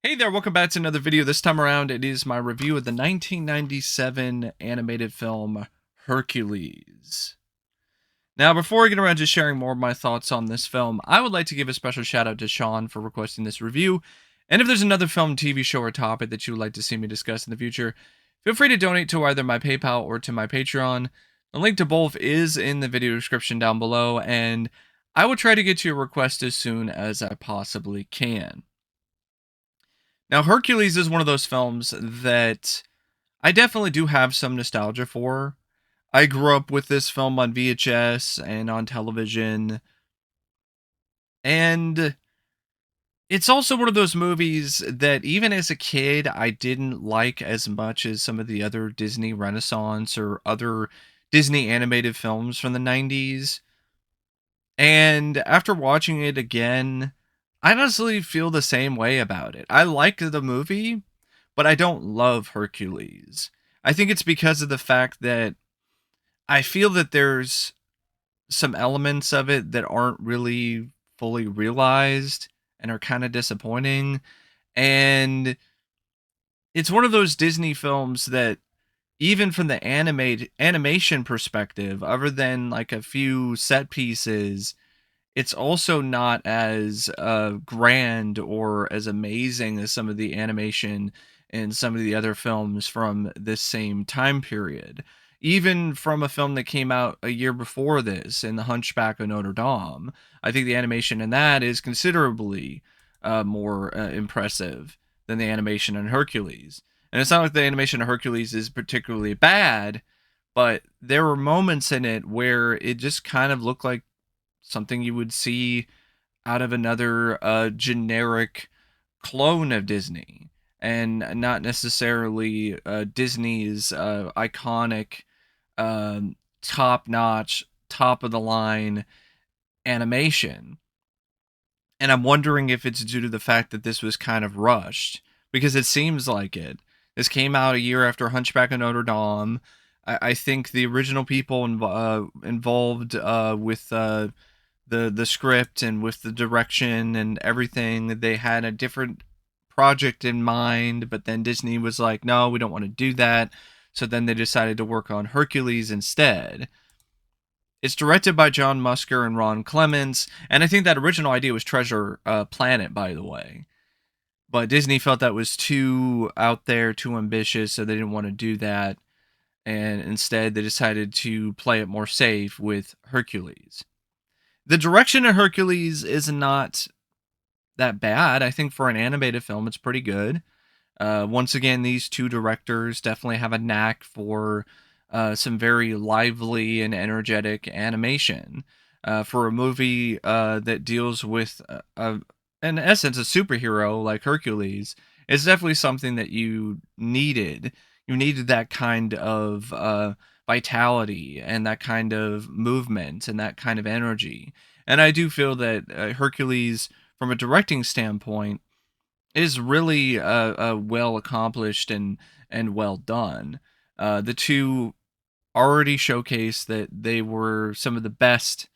Hey there, welcome back to another video. This time around, it is my review of the 1997 animated film Hercules. Now, before I get around to sharing more of my thoughts on this film, I would like to give a special shout out to Sean for requesting this review. And if there's another film, TV show, or topic that you would like to see me discuss in the future, feel free to donate to either my PayPal or to my Patreon. The link to both is in the video description down below, and I will try to get to your request as soon as I possibly can. Now, Hercules is one of those films that I definitely do have some nostalgia for. I grew up with this film on VHS and on television, and it's also one of those movies that even as a kid I didn't like as much as some of the other Disney Renaissance or other Disney animated films from the 90s. And after watching it again, I honestly feel the same way about it. I like the movie, but I don't love Hercules. I think it's because of the fact that I feel that there's some elements of it that aren't really fully realized and are kind of disappointing. And it's one of those Disney films that even from the animation perspective, other than like a few set pieces, it's also not as grand or as amazing as some of the animation in some of the other films from this same time period. Even from a film that came out a year before this, in The Hunchback of Notre Dame, I think the animation in that is considerably more impressive than the animation in Hercules. And it's not like the animation of Hercules is particularly bad, but there were moments in it where it just kind of looked like something you would see out of another generic clone of Disney, and not necessarily Disney's iconic, top notch, top of the line animation. And I'm wondering if it's due to the fact that this was kind of rushed, because it seems like it. This came out a year after Hunchback of Notre Dame. I think the original people involved with the script and with the direction and everything, they had a different project in mind, but then Disney was like, no, we don't want to do that. So then they decided to work on Hercules instead. It's directed by John Musker and Ron Clements, and I think that original idea was Treasure Planet, by the way. But Disney felt that was too out there, too ambitious, so they didn't want to do that. And instead, they decided to play it more safe with Hercules. The direction of Hercules is not that bad. I think for an animated film, it's pretty good. Once again, these two directors definitely have a knack for some very lively and energetic animation. For a movie that deals with, in essence, a superhero like Hercules, it's definitely something that you needed. You needed that kind of vitality and that kind of movement and that kind of energy. And I do feel that Hercules, from a directing standpoint, is really well accomplished and well done. The two already showcased that they were some of the best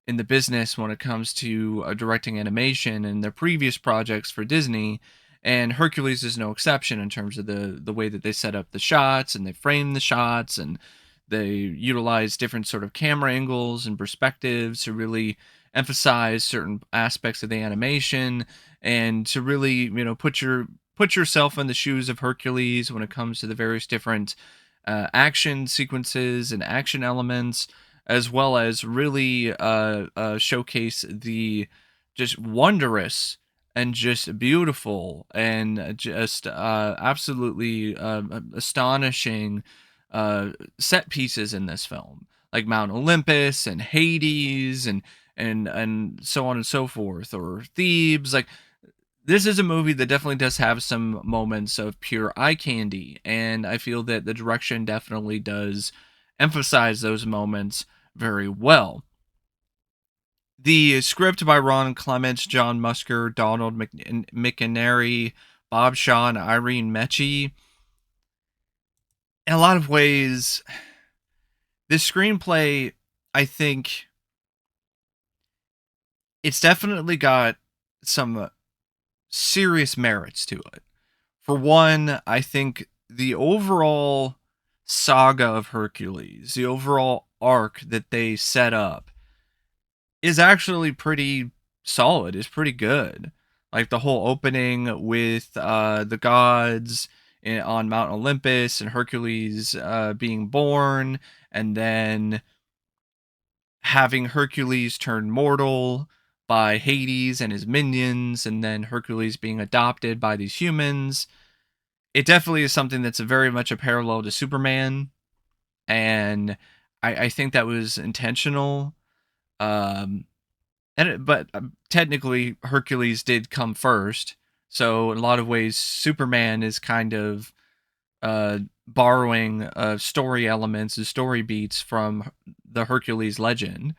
in the business when it comes to directing animation in their previous projects for Disney, and Hercules is no exception in terms of the way that they set up the shots and they frame the shots, and they utilize different sort of camera angles and perspectives to really emphasize certain aspects of the animation, and to really, put yourself in the shoes of Hercules when it comes to the various different action sequences and action elements, as well as really showcase the just wondrous and just beautiful and just absolutely astonishing set pieces in this film, like Mount Olympus and Hades and so on and so forth, or Thebes. Like, this is a movie that definitely does have some moments of pure eye candy, and I feel that the direction definitely does emphasize those moments very well. The script by Ron Clements, John Musker, Donald McInerney, Bob Shaw, and Irene Mecci. In a lot of ways, this screenplay, I think, it's definitely got some serious merits to it. For one, I think the overall saga of Hercules, the overall arc that they set up, is actually pretty solid, is pretty good. Like the whole opening with the gods on Mount Olympus and Hercules being born, and then having Hercules turn mortal by Hades and his minions, and then Hercules being adopted by these humans. It definitely is something that's very much a parallel to Superman, and I think that was intentional. Um, but technically Hercules did come first, so in a lot of ways Superman is kind of borrowing story elements and story beats from the Hercules legend.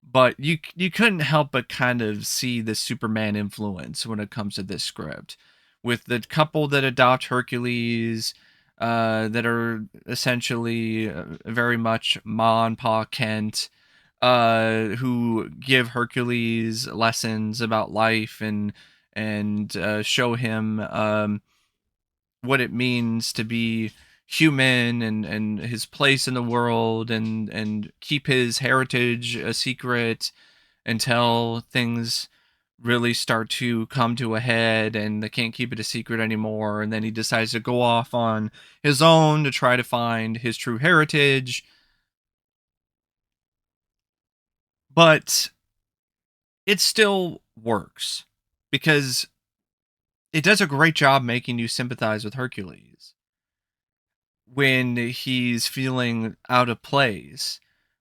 But you couldn't help but kind of see the Superman influence when it comes to this script, with the couple that adopt Hercules, that are essentially very much Ma and Pa Kent, who give Hercules lessons about life and show him what it means to be human and his place in the world and keep his heritage a secret until things really start to come to a head and they can't keep it a secret anymore, and then he decides to go off on his own to try to find his true heritage. But it still works because it does a great job making you sympathize with Hercules when he's feeling out of place,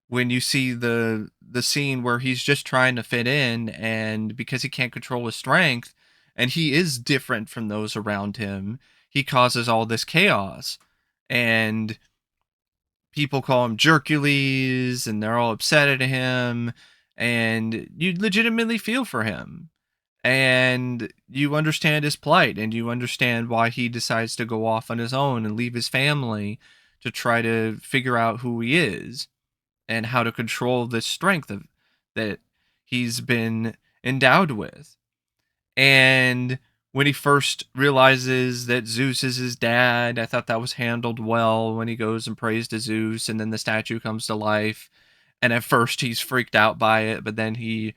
when you see the scene where he's just trying to fit in, and because he can't control his strength and he is different from those around him, he causes all this chaos, and people call him Jercules and they're all upset at him, and you legitimately feel for him and you understand his plight and you understand why he decides to go off on his own and leave his family to try to figure out who he is and how to control this strength of that he's been endowed with. And when he first realizes that Zeus is his dad, I thought that was handled well when he goes and prays to Zeus and then the statue comes to life. And at first he's freaked out by it, but then he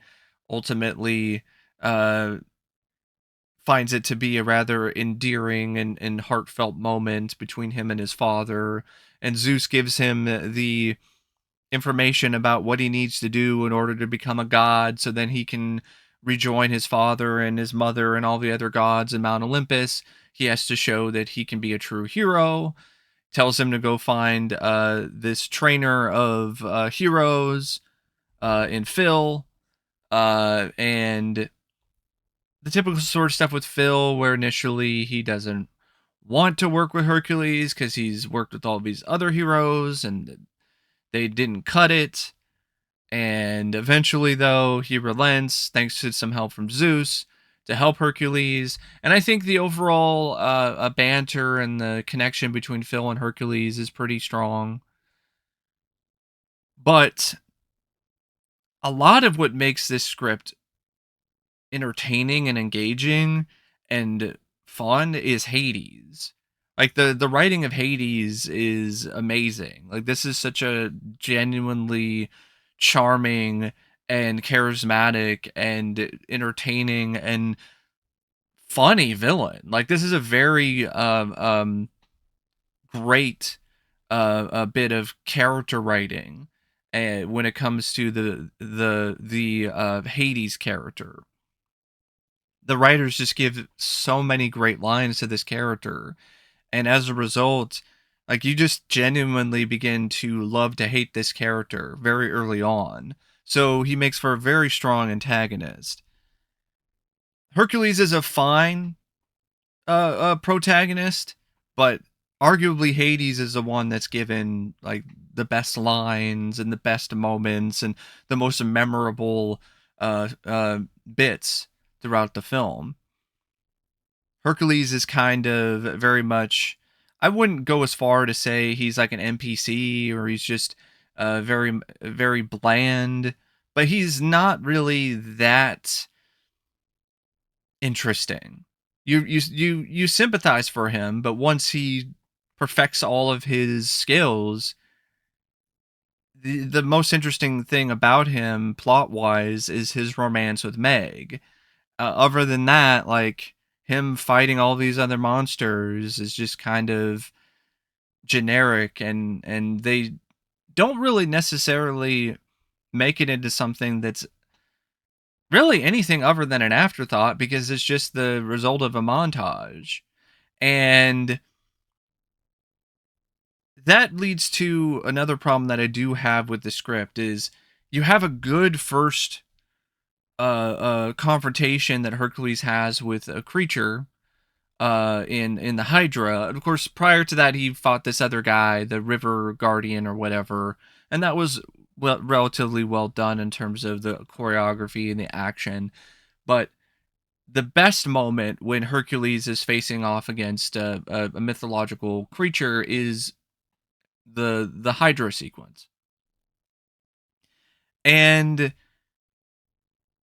ultimately uh finds it to be a rather endearing and heartfelt moment between him and his father. And Zeus gives him the information about what he needs to do in order to become a god so then he can rejoin his father and his mother and all the other gods in Mount Olympus. He has to show that he can be a true hero. Tells him to go find this trainer of heroes in Phil. And the typical sort of stuff with Phil, where initially he doesn't want to work with Hercules because he's worked with all these other heroes and they didn't cut it. And eventually, though, he relents thanks to some help from Zeus to help Hercules. And I think the overall banter and the connection between Phil and Hercules is pretty strong. But a lot of what makes this script entertaining and engaging and fun is Hades. Like the writing of Hades is amazing. Like this is such a genuinely charming and charismatic and entertaining and funny villain. Like this is a very great a bit of character writing when it comes to the Hades character. The writers just give so many great lines to this character, and as a result, like you just genuinely begin to love to hate this character very early on. So he makes for a very strong antagonist. Hercules is a fine protagonist, but arguably Hades is the one that's given like the best lines and the best moments and the most memorable bits throughout the film. Hercules is kind of very much, I wouldn't go as far to say he's like an NPC or he's just very bland, but he's not really that interesting. You sympathize for him, but once he perfects all of his skills, the most interesting thing about him plot wise is his romance with Meg. Other than that, like him fighting all these other monsters is just kind of generic, and they don't really necessarily make it into something that's really anything other than an afterthought because it's just the result of a montage. And that leads to another problem that I do have with the script is you have a good first confrontation that Hercules has with a creature in the Hydra. Of course, prior to that, he fought this other guy, the River Guardian or whatever, and that was relatively well done in terms of the choreography and the action. But the best moment when Hercules is facing off against a mythological creature is the Hydra sequence, and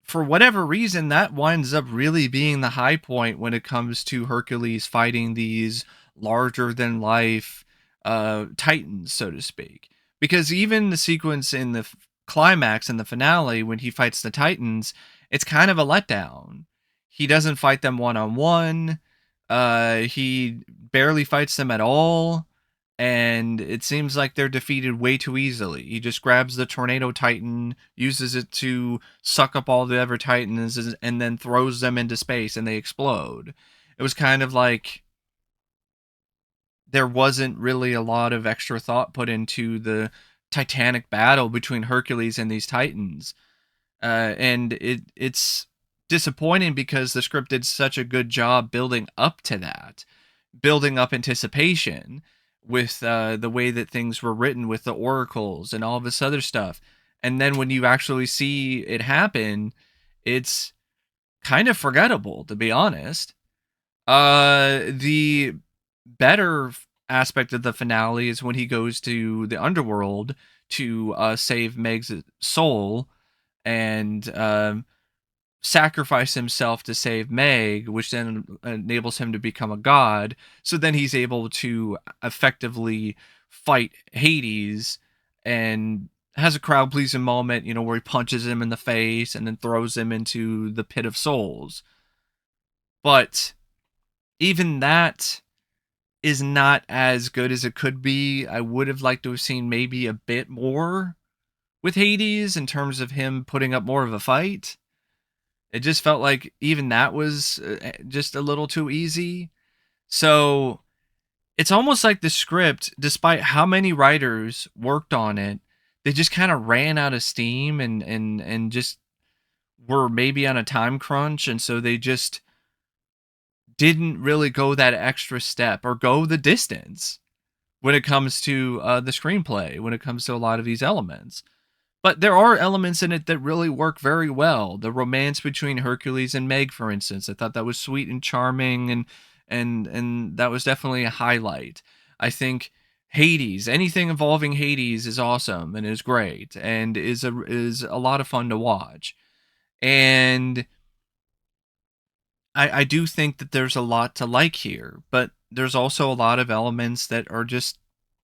for whatever reason, that winds up really being the high point when it comes to Hercules fighting these larger than life titans, so to speak. Because even the sequence in the climax and the finale when he fights the titans, it's kind of a letdown. He doesn't fight them one on one. He barely fights them at all, and it seems like they're defeated way too easily. He just grabs the tornado titan, uses it to suck up all the other titans, and then throws them into space and they explode. It was kind of like there wasn't really a lot of extra thought put into the titanic battle between Hercules and these titans. And it's disappointing because the script did such a good job building up to that, building up anticipation with the way that things were written with the oracles and all this other stuff. And then when you actually see it happen, it's kind of forgettable, to be honest. The better aspect of the finale is when he goes to the underworld to save Meg's soul and sacrifice himself to save Meg, which then enables him to become a god. So then he's able to effectively fight Hades and has a crowd pleasing moment, where he punches him in the face and then throws him into the pit of souls. But even that is not as good as it could be. I would have liked to have seen maybe a bit more with Hades in terms of him putting up more of a fight. It just felt like even that was just a little too easy. So it's almost like the script, despite how many writers worked on it, they just kind of ran out of steam and just were maybe on a time crunch, and so they just didn't really go that extra step or go the distance when it comes to the screenplay, when it comes to a lot of these elements. But there are elements in it that really work very well. The romance between Hercules and Meg, for instance, I thought that was sweet and charming, and that was definitely a highlight. I think Hades, anything involving Hades, is awesome and is great and is a lot of fun to watch. And I do think that there's a lot to like here, but there's also a lot of elements that are just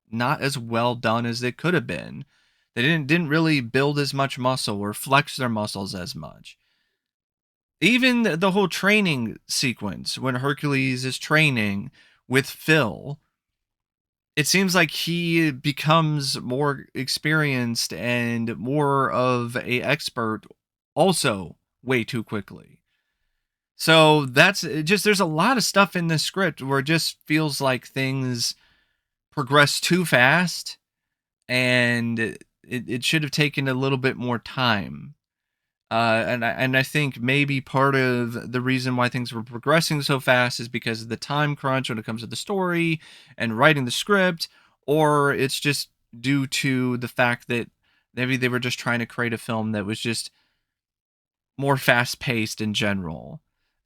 not as well done as they could have been. They didn't really build as much muscle or flex their muscles as much. Even the whole training sequence when Hercules is training with Phil, it seems like he becomes more experienced and more of a expert also way too quickly. So that's just there's a lot of stuff in this script where it just feels like things progress too fast and it should have taken a little bit more time. And I think maybe part of the reason why things were progressing so fast is because of the time crunch when it comes to the story and writing the script, or it's just due to the fact that maybe they were just trying to create a film that was just more fast paced in general.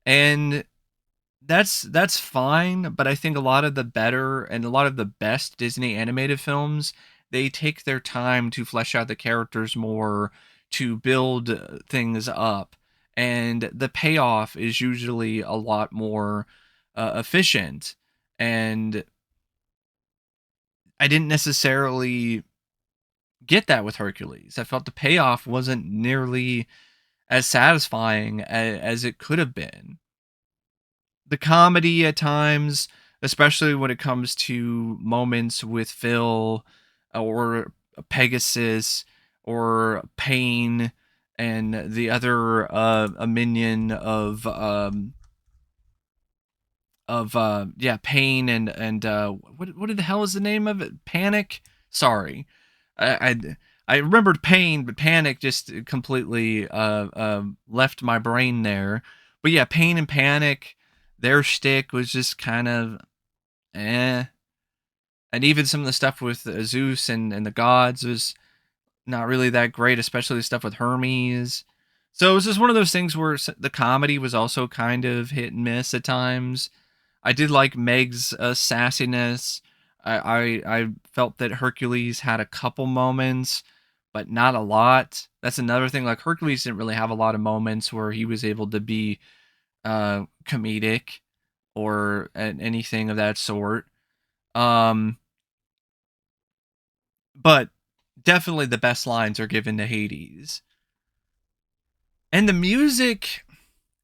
And that's fine, but I think a lot of the better and a lot of the best Disney animated films, they take their time to flesh out the characters more, to build things up, and the payoff is usually a lot more efficient. And I didn't necessarily get that with Hercules. I felt the payoff wasn't nearly as satisfying as it could have been. The comedy at times, especially when it comes to moments with Phil or Pegasus or Pain and the other a minion of yeah, Pain and what the hell is the name of it? Panic? Sorry. I remembered Pain, but Panic just completely left my brain there. But yeah, Pain and Panic, their shtick was just kind of eh. And even some of the stuff with Zeus and the gods was not really that great, especially the stuff with Hermes. So it was just one of those things where the comedy was also kind of hit and miss at times. I did like Meg's sassiness. I felt that Hercules had a couple moments, but not a lot. That's another thing. Like Hercules didn't really have a lot of moments where he was able to be comedic or anything of that sort. Um, but definitely the best lines are given to Hades. And the music,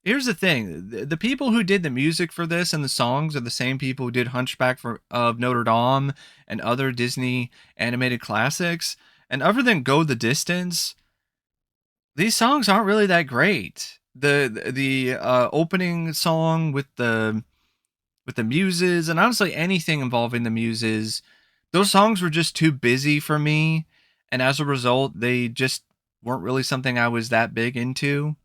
here's the thing: the people who did the music for this and the songs are the same people who did of Notre Dame and other Disney animated classics. And other than Go the Distance, these songs aren't really that great. The opening song with the muses, and honestly anything involving the muses, those songs were just too busy for me, and as a result, they just weren't really something I was that big into.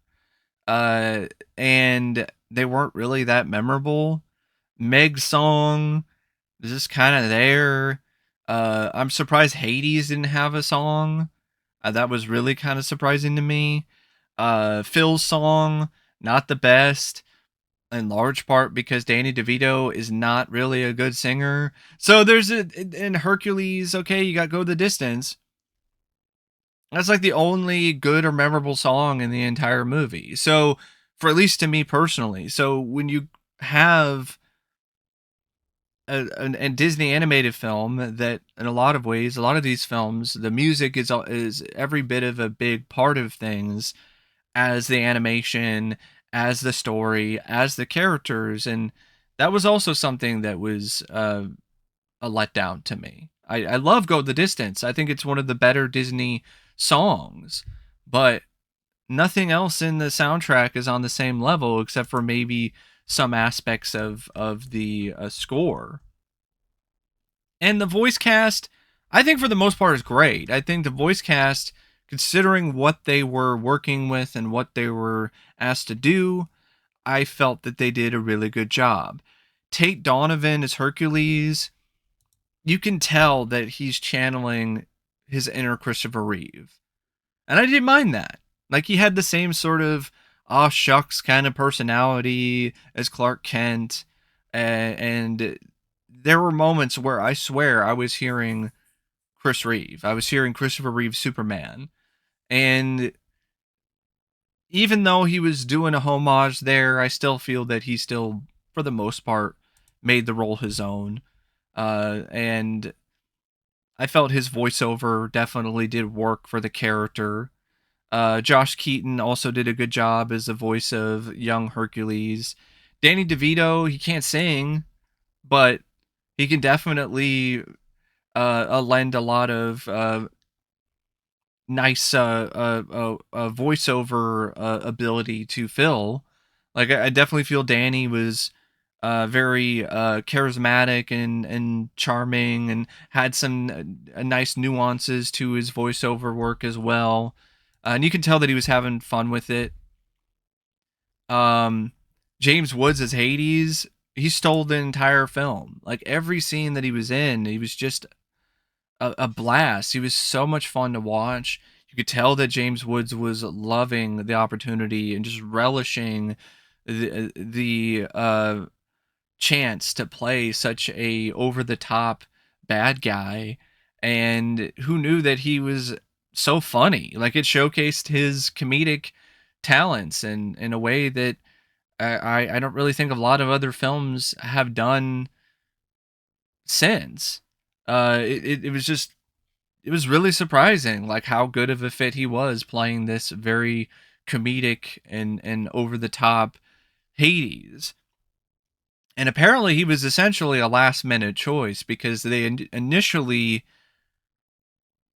And they weren't really that memorable. Meg's song is just kind of there. I'm surprised Hades didn't have a song. That was really kind of surprising to me. Phil's song, not the best, in large part because Danny DeVito is not really a good singer. So there's in Hercules, okay, you got Go the Distance. That's like the only good or memorable song in the entire movie. So, for at least to me personally, so when you have a Disney animated film that, in a lot of ways, a lot of these films, the music is every bit of a big part of things as the animation, as the story, as the characters, and that was also something that was a letdown to me. I love Go the Distance. I think it's one of the better Disney songs, but nothing else in the soundtrack is on the same level except for maybe some aspects of the score. And the voice cast, I think for the most part is great. I think the voice cast, considering what they were working with and what they were asked to do, I felt that they did a really good job. Tate Donovan as Hercules, you can tell that he's channeling his inner Christopher Reeve. And I didn't mind that. Like he had the same sort of aw shucks kind of personality as Clark Kent. And there were moments where I swear I was hearing Chris Reeve. I was hearing Christopher Reeve Superman. And even though he was doing a homage there, I still feel that he still, for the most part, made the role his own. And I felt his voiceover definitely did work for the character. Josh Keaton also did a good job as the voice of young Hercules. Danny DeVito, he can't sing, but he can definitely lend a lot of nice voiceover ability to Phil. Like I definitely feel Danny was very charismatic and charming, and had some nice nuances to his voiceover work as well. And you can tell that he was having fun with it. Um, James Woods as Hades, he stole the entire film. Like every scene that he was in, he was just a blast. He was so much fun to watch. You could tell that James Woods was loving the opportunity and just relishing the chance to play such a over the top bad guy. And who knew that he was so funny? Like it showcased his comedic talents in a way that I don't really think a lot of other films have done since. It was just it was really surprising, like how good of a fit he was playing this very comedic and over the top Hades. And apparently, he was essentially a last minute choice because they initially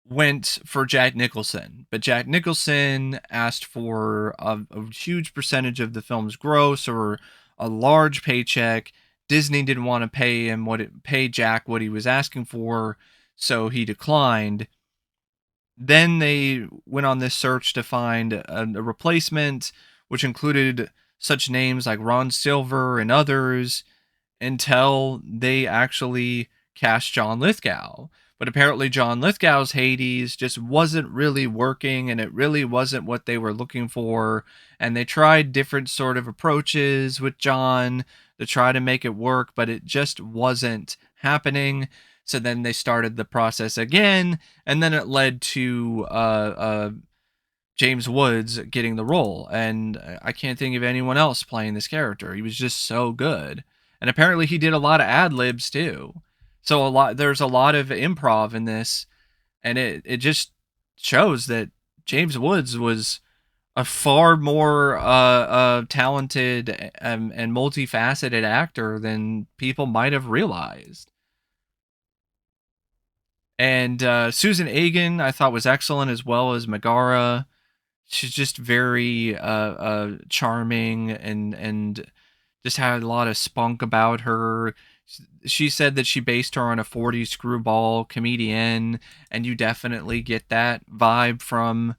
went for Jack Nicholson, but Jack Nicholson asked for a huge percentage of the film's gross or a large paycheck. Disney didn't want to pay Jack what he was asking for, so he declined. Then they went on this search to find a replacement, which included such names like Ron Silver and others, until they actually cast John Lithgow. But apparently, John Lithgow's Hades just wasn't really working, and it really wasn't what they were looking for. And they tried different sort of approaches with John to try to make it work, but it just wasn't happening. So then they started the process again, and then it led to James Woods getting the role, and I can't think of anyone else playing this character. He was just so good, and apparently he did a lot of ad libs too. So there's a lot of improv in this, and it just shows that James Woods was a far more talented and multifaceted actor than people might have realized. And Susan Egan, I thought was excellent as well as Megara. She's just very charming and just had a lot of spunk about her. She said that she based her on a 40s screwball comedian, and you definitely get that vibe from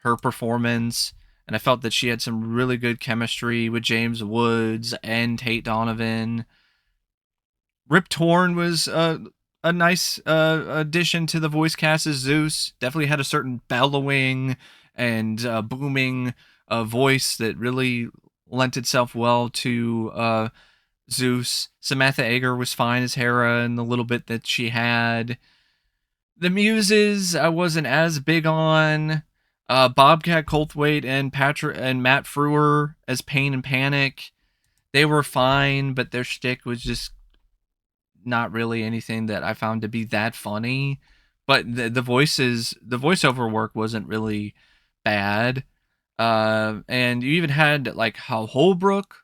her performance. And I felt that she had some really good chemistry with James Woods and Tate Donovan. Rip Torn was a nice addition to the voice cast as Zeus. Definitely had a certain bellowing and booming voice that really lent itself well to Zeus. Samantha Eggar was fine as Hera in the little bit that she had. The muses I wasn't as big on. Bobcat Goldthwait and Patrick and Matt Frewer as Pain and Panic. They were fine, but their shtick was just not really anything that I found to be that funny. But the voiceover work wasn't really bad. And you even had like Hal Holbrook,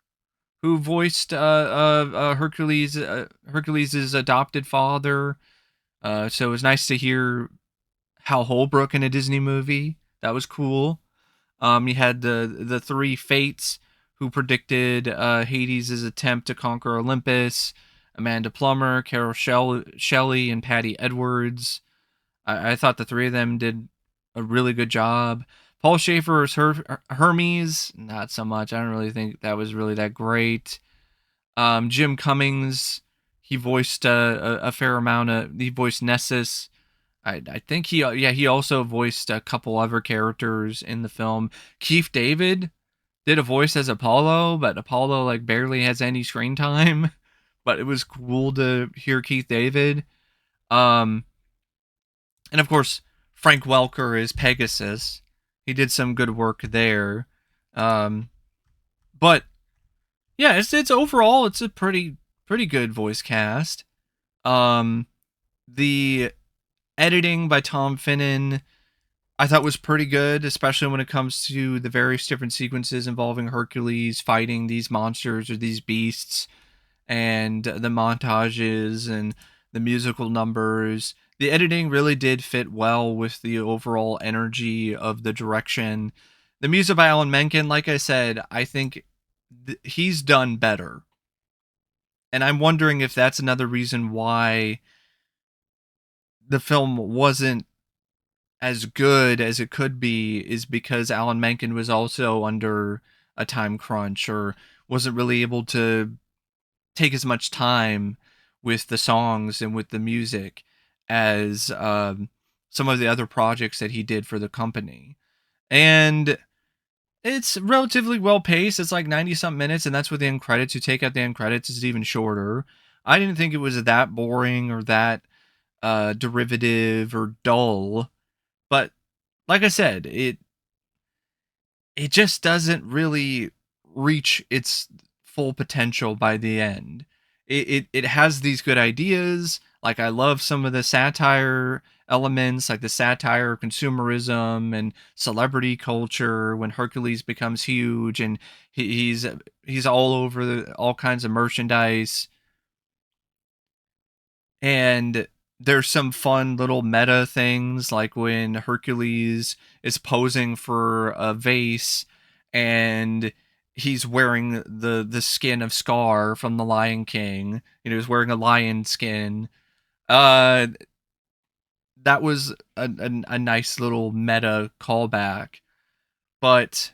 who voiced Hercules's adopted father. So it was nice to hear Hal Holbrook in a Disney movie. That was cool. You had the three fates who predicted Hades' attempt to conquer Olympus: Amanda Plummer, Carol Shelley, and Patty Edwards. I thought the three of them did a really good job. Paul Schaefer as Hermes, not so much. I don't really think that was really that great. Jim Cummings, he voiced a fair amount of. He voiced Nessus. I think he also voiced a couple other characters in the film. Keith David did a voice as Apollo, but Apollo like barely has any screen time. But it was cool to hear Keith David. Um, and of course Frank Welker is Pegasus. He did some good work there. Um, but yeah, it's overall it's a pretty good voice cast. Um, the editing by Tom Finnan I thought was pretty good, especially when it comes to the various different sequences involving Hercules fighting these monsters or these beasts, and the montages and the musical numbers. The editing really did fit well with the overall energy of the direction. The music by Alan Menken, like I said, I think he's done better. And I'm wondering if that's another reason why the film wasn't as good as it could be, is because Alan Menken was also under a time crunch or wasn't really able to take as much time with the songs and with the music as some of the other projects that he did for the company. And it's relatively well paced. It's like 90 something minutes, and that's with the end credits. You take out the end credits, it's even shorter. I didn't think it was that boring or that derivative or dull. But like I said, it just doesn't really reach its full potential by the end. It has these good ideas. Like I love some of the satire elements, like the satire of consumerism and celebrity culture when Hercules becomes huge and he's all over all kinds of merchandise. And there's some fun little meta things like when Hercules is posing for a vase and he's wearing the skin of Scar from the Lion King. You know, he's wearing a lion skin. Uh that was a nice little meta callback. But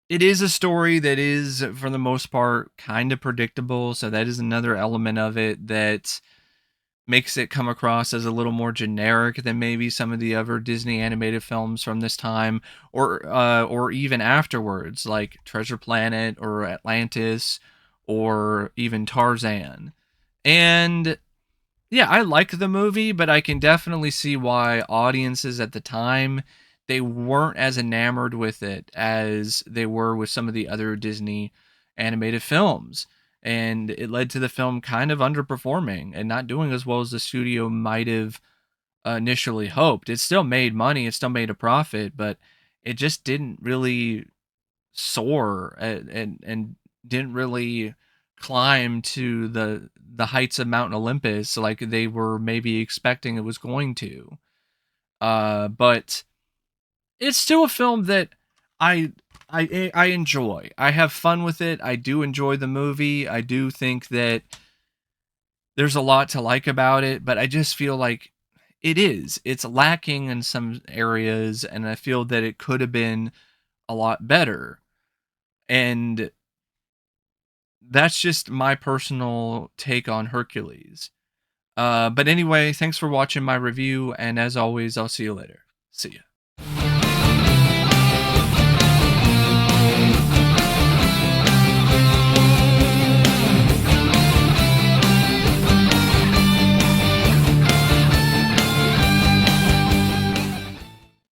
it is a story that is for the most part kind of predictable, so that is another element of it that makes it come across as a little more generic than maybe some of the other Disney animated films from this time, or even afterwards, like Treasure Planet or Atlantis, or even Tarzan. And yeah, I like the movie, but I can definitely see why audiences at the time they weren't as enamored with it as they were with some of the other Disney animated films. And it led to the film kind of underperforming and not doing as well as the studio might have initially hoped. It still made money, it still made a profit, but it just didn't really soar and didn't really climb to the heights of Mount Olympus like they were maybe expecting it was going to. But it's still a film that I I enjoy. I have fun with it. I do enjoy the movie. I do think that there's a lot to like about it, but I just feel like it's lacking in some areas, and I feel that it could have been a lot better. And that's just my personal take on Hercules. But anyway, thanks for watching my review, and as always, I'll see you later. See ya.